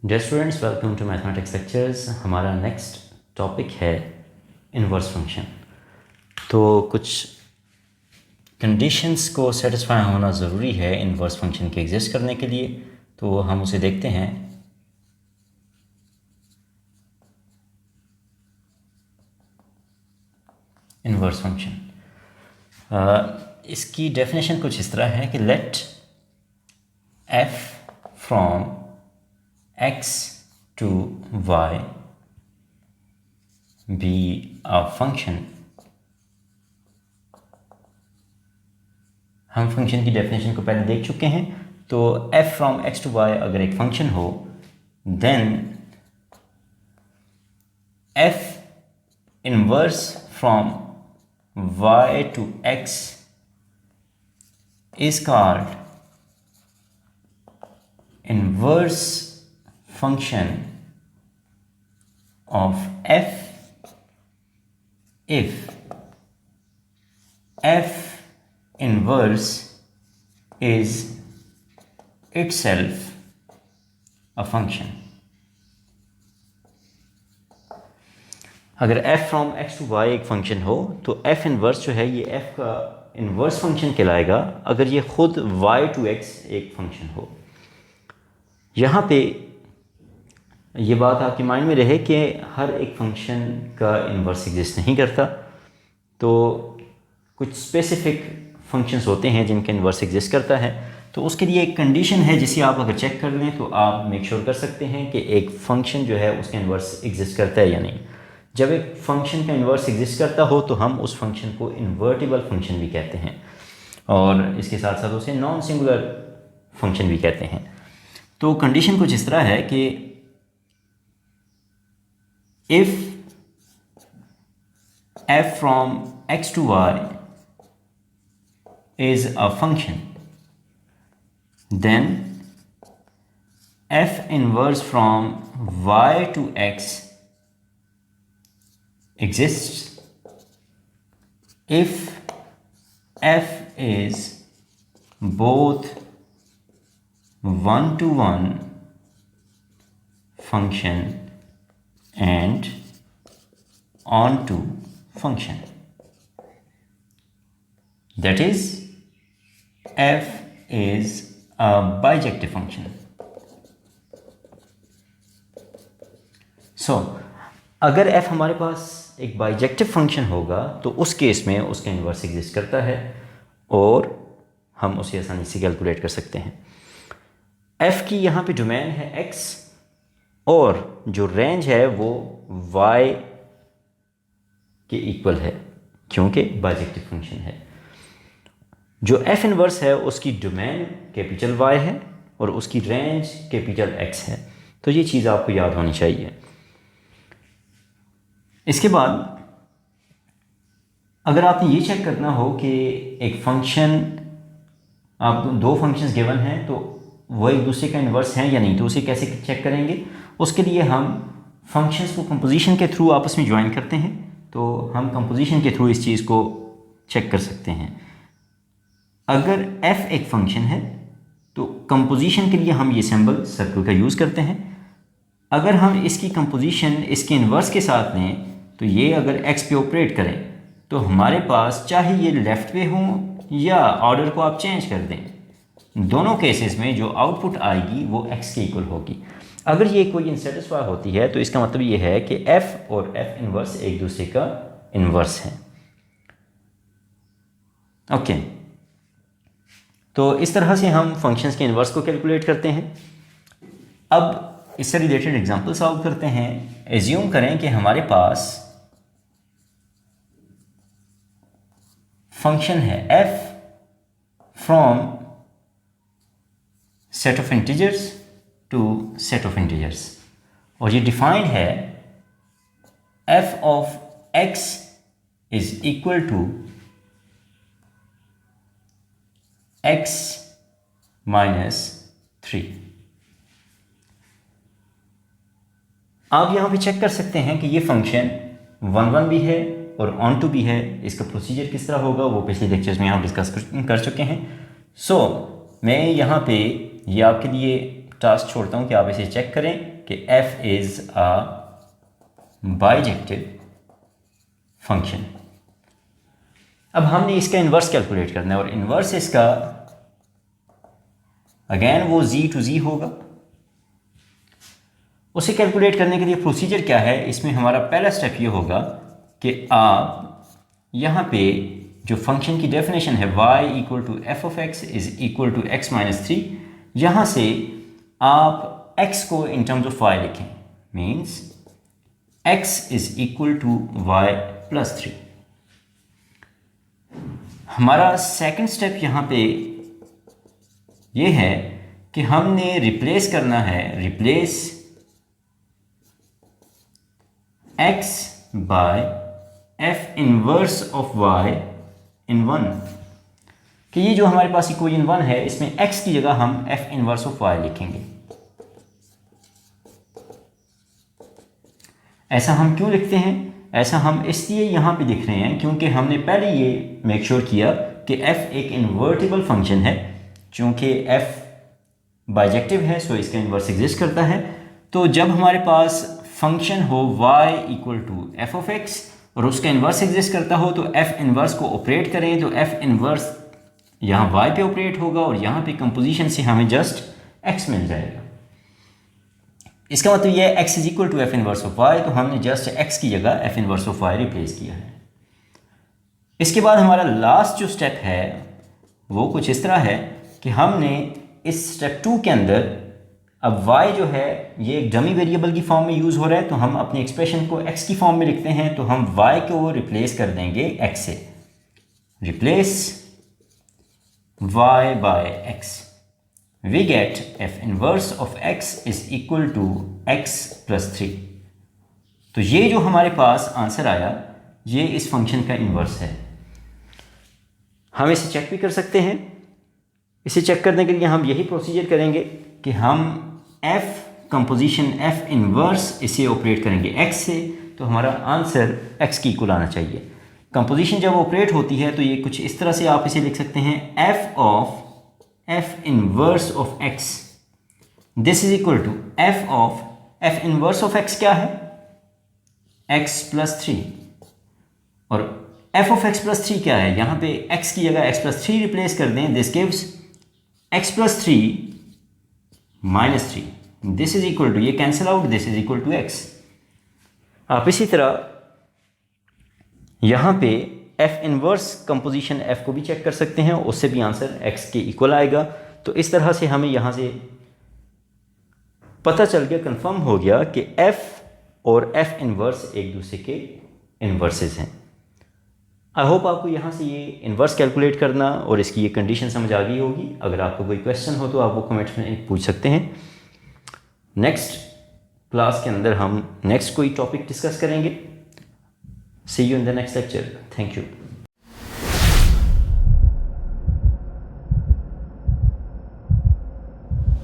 Dear students, welcome to mathematics lectures. हमारा next topic है inverse function. तो कुछ कंडीशंस को सेटिस्फाई होना ज़रूरी है इनवर्स फंक्शन के एग्जिस्ट करने के लिए, तो हम उसे देखते हैं। इनवर्स फंक्शन, इसकी डेफिनेशन कुछ इस तरह है कि let f from x to y be a function। हम फंक्शन की डेफिनेशन को पहले देख चुके हैं। तो f from x to y अगर एक फंक्शन हो, then f inverse from y to x is called inverse function of f if f inverse is itself a function। अगर f from x to y एक function हो तो f inverse जो है ये f का इनवर्स फंक्शन कहलाएगा अगर ये खुद y to x एक फंक्शन हो। यहाँ पे ये बात आपके माइंड में रहे कि हर एक फंक्शन का इनवर्स एग्जिस्ट नहीं करता, तो कुछ स्पेसिफिक फंक्शंस होते हैं जिनका इनवर्स एग्जिस्ट करता है। तो उसके लिए एक कंडीशन है जिसे आप अगर चेक कर लें तो आप मेक श्योर कर सकते हैं कि एक फंक्शन जो है उसका इनवर्स एग्जिस्ट करता है या नहीं। जब एक फंक्शन का इनवर्स एग्जिस्ट करता हो तो हम उस फंक्शन को इन्वर्टिबल फंक्शन भी कहते हैं, और इसके साथ साथ उसे नॉन सिंगुलर फंक्शन भी कहते हैं। तो कंडीशन कुछ इस तरह है कि if f from x to y is a function, then f inverse from y to x exists if f is both one-to-one function and onto function, that is f is a bijective function। so अगर f हमारे पास एक bijective function होगा तो उस case में उसका inverse exist करता है और हम उसे आसानी से कैलकुलेट कर सकते हैं। f की यहाँ पे डोमेन है x और जो रेंज है वो y के इक्वल है क्योंकि बाइजेक्टिव फंक्शन है। जो f इनवर्स है उसकी डोमेन कैपिटल Y है और उसकी रेंज कैपिटल X है। तो ये चीज़ आपको याद होनी चाहिए। इसके बाद अगर आपने ये चेक करना हो कि एक फंक्शन, आपको दो फंक्शंस गिवन हैं तो वो एक दूसरे का इन्वर्स हैं या नहीं, तो उसे कैसे चेक करेंगे? उसके लिए हम फंक्शंस को कंपोजिशन के थ्रू आपस में ज्वाइन करते हैं। तो हम कंपोजिशन के थ्रू इस चीज़ को चेक कर सकते हैं। अगर f एक फंक्शन है तो कंपोजिशन के लिए हम ये सिंबल सर्कल का यूज़ करते हैं। अगर हम इसकी कंपोजिशन इसके इन्वर्स के साथ लें तो ये अगर x पे ऑपरेट करें तो हमारे पास चाहे ये लेफ़्ट पे हो या ऑर्डर को आप चेंज कर दें, दोनों केसेस में जो आउटपुट आएगी वो x के इक्वल होगी। अगर ये कोई इनसेटिस्फाई होती है तो इसका मतलब ये है कि f और f इनवर्स एक दूसरे का इनवर्स है। ओके, तो इस तरह से हम फंक्शंस के इनवर्स को कैलकुलेट करते हैं। अब इससे रिलेटेड एग्जांपल सॉल्व करते हैं। एज्यूम करें कि हमारे पास फंक्शन है f from set of integers to set of integers, और ये डिफाइंड है f of x is equal to x minus 3। आप यहाँ पे चेक कर सकते हैं कि ये फंक्शन 1 भी है और ऑन टू भी है। इसका प्रोसीजर किस तरह होगा वो पिछले लेक्चर्स में हम डिस्कस कर चुके हैं। सो मैं यहाँ पे ये आपके लिए टास्क छोड़ता हूँ कि आप इसे चेक करें कि f is a bijective function. अब हमने इसका इन्वर्स कैलकुलेट करना है और इन्वर्स इसका अगेन वो z टू z होगा। उसे कैलकुलेट करने के लिए प्रोसीजर क्या है, इसमें हमारा पहला स्टेप ये होगा कि आप यहाँ पे जो फंक्शन की डेफिनेशन है y equal to F of X is equal to X minus 3, यहाँ से आप x को इन टर्म्स ऑफ y लिखें, means x is equal to y plus 3। हमारा सेकंड स्टेप यहाँ पे ये है कि हमने रिप्लेस करना है, replace x by f inverse of y in 1, कि ये जो हमारे पास इक्वेशन 1 है इसमें x की जगह हम f इनवर्स ऑफ y लिखेंगे। ऐसा हम क्यों लिखते हैं? ऐसा हम इसलिए यहाँ पे लिख रहे हैं क्योंकि हमने पहले ये मेक श्योर किया कि f एक इन्वर्टिबल फंक्शन है। चूँकि f बाइजेक्टिव है सो इसका इन्वर्स एग्जिस्ट करता है। तो जब हमारे पास फंक्शन हो y equal to F of X और उसका इन्वर्स एग्जिस्ट करता हो तो f इन्वर्स को ऑपरेट करें तो f इन्वर्स यहाँ y पे ऑपरेट होगा और यहाँ पे कंपोजिशन से हमें जस्ट x मिल जाएगा। इसका मतलब ये है x is equal to F inverse of y, तो हमने जस्ट x की जगह f inverse of y replace किया है। इसके बाद हमारा लास्ट जो स्टेप है वो कुछ इस तरह है कि हमने इस स्टेप 2 के अंदर अब y जो है ये एक डमी वेरिएबल की फॉर्म में यूज़ हो रहा है, तो हम अपने एक्सप्रेशन को x की फॉर्म में लिखते हैं, तो हम y को रिप्लेस कर देंगे x से, replace y by x, we get f inverse of x is equal to x plus 3। तो ये जो हमारे पास आंसर आया ये इस फंक्शन का इन्वर्स है। हम इसे चेक भी कर सकते हैं। इसे चेक करने के लिए हम यही प्रोसीजर करेंगे कि हम f कंपोजिशन f इन्वर्स इसे ऑपरेट करेंगे x से, तो हमारा आंसर x की इक्वल आना चाहिए। कंपोजिशन जब ऑपरेट होती है तो ये कुछ इस तरह से आप इसे लिख सकते हैं, f of f inverse of x, this is equal to f of f inverse of x क्या है, x प्लस 3, और f ऑफ x प्लस 3 क्या है, यहाँ पे x की जगह x प्लस 3 रिप्लेस कर दें, this gives x plus 3 minus 3, this is equal to, ये cancel out, this is equal to x। आप इसी तरह यहाँ पे f इनवर्स कंपोजिशन f को भी चेक कर सकते हैं, उससे भी आंसर x के इक्वल आएगा। तो इस तरह से हमें यहाँ से पता चल गया, कंफर्म हो गया कि f और f इनवर्स एक दूसरे के इन्वर्सेस हैं। आई होप आपको यहाँ से ये इन्वर्स कैलकुलेट करना और इसकी ये कंडीशन समझ आ गई होगी। अगर आपको कोई क्वेश्चन हो तो आप वो कमेंट्स में पूछ सकते हैं। नेक्स्ट क्लास के अंदर हम नेक्स्ट कोई टॉपिक डिस्कस करेंगे। See you in the next lecture. Thank you.